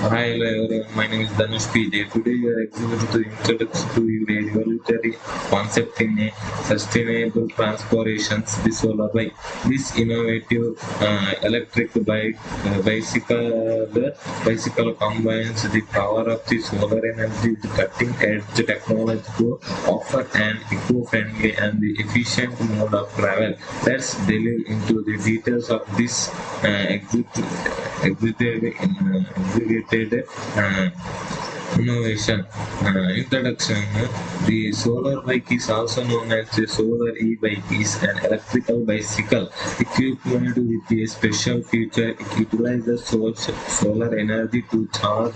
Hi, hello everyone. My name is Dhanush PJ. Today we are exhibiting to introduce to you a revolutionary concept in a sustainable transportations, the solar bike. This innovative electric bicycle combines the power of the solar energy with cutting-edge technology to offer an eco-friendly and the efficient mode of travel. Let's delve into the details of this executed innovation. Introduction. The solar bike is also known as the solar e-bike. Is an electrical bicycle equipped with a special feature. It utilizes solar energy to charge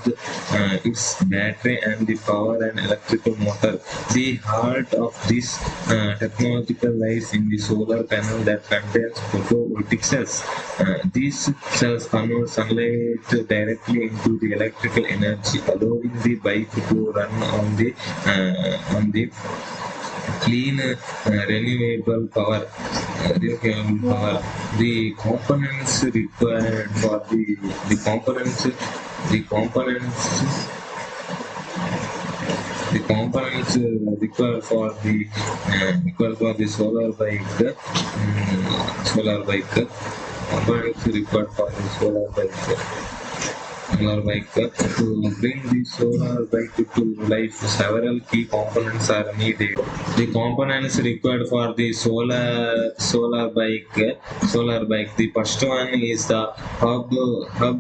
its battery and the power an electrical motor. The heart of this technological lies in the solar panel that contains photovoltaic cells. These cells convert sunlight directly into the electrical energy, allowing the bike to run on the clean renewable power. Renewable power. The components required for the components the components required for the solar bike components required for the solar bike to bring the solar bike to life. Several key components are needed. The components required for the solar bike. The first one is the hub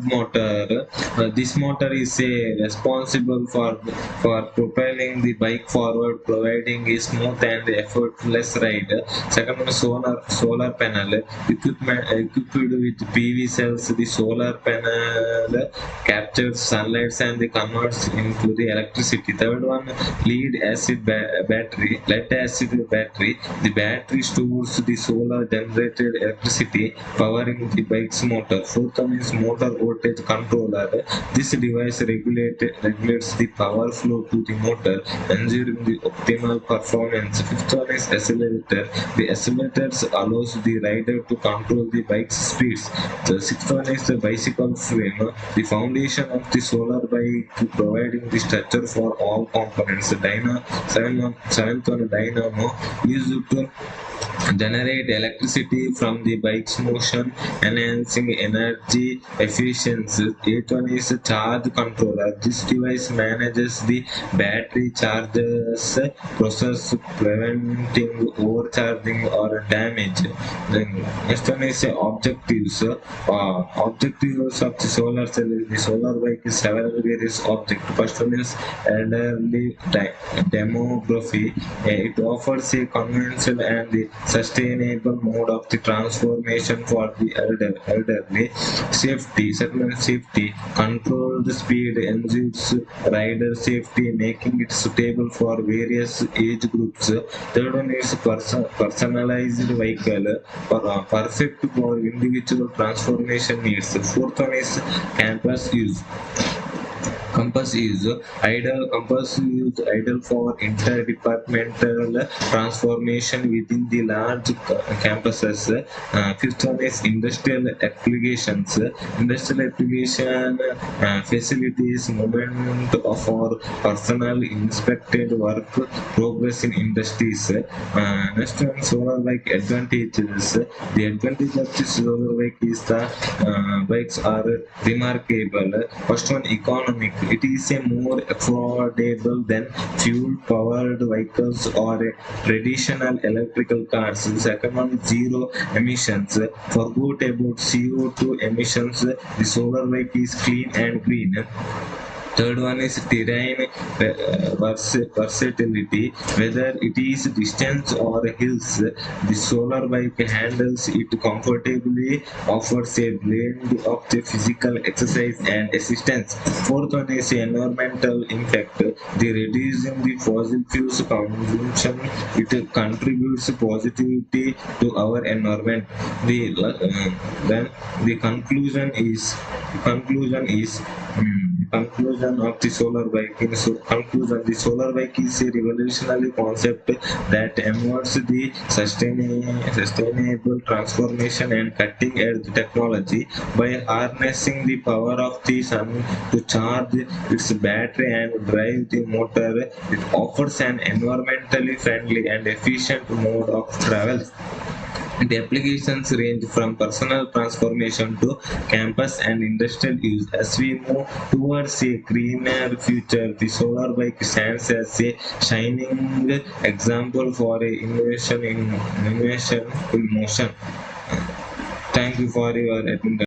motor. This motor is responsible for propelling the bike forward, providing a smooth and effortless ride. Second one is solar panel. Equipped with PV cells, the solar panel captures sunlight and the converts into the electricity. Third one, lead acid battery. The battery stores the solar generated electricity, powering the bike's motor. Fourth one is motor voltage controller. This device regulates the power flow to the motor, ensuring the optimal performance. Fifth one is accelerator. The accelerators allows the rider to control the bike's speeds. The sixth one is the bicycle frame. The foundation of the solar bike, providing the structure for all components. Seventh one, dynamo, used to generate electricity from the bike's motion, enhancing energy efficiency. Eighth one is a charge controller. This device manages the battery charges process, preventing overcharging or damage. Then next one is objectives. Objectives of the solar cell. The solar bike is several various objects. First one is elderly demography. It offers a conventional and the sustainable mode of the transformation for the elderly. Safety. Second one is safety. Controlled speed ensures rider safety, making it suitable for various age groups. Third one is personalized vehicle, perfect for individual transformation needs. Fourth one is campus use. Compass is ideal for interdepartmental transformation within the large campuses. Fifth one is industrial applications. Industrial application facilities movement of our personal inspected work progress in industries. Next one, solar bike advantages. The advantage of the solar bike is the bikes are remarkable. First one, economic. It is a more affordable than fuel-powered vehicles or traditional electrical cars. The second one, zero emissions. Forget about CO2 emissions. The solar bike is clean and green. Third one is terrain versatility. Whether it is distance or hills, the solar bike handles it comfortably, offers a blend of the physical exercise and assistance. Fourth one is environmental impact. The reducing the fossil fuels consumption, it contributes positively to our environment. Then the conclusion is conclusion of the solar bike. Conclusion, the solar bike is a revolutionary concept that embodies the sustainable transformation and cutting edge technology. By harnessing the power of the sun to charge its battery and drive the motor, it offers an environmentally friendly and efficient mode of travel. The applications range from personal transformation to campus and industrial use. As we move towards a greener future, the solar bike stands as a shining example for a innovation in motion. Thank you for your attendance.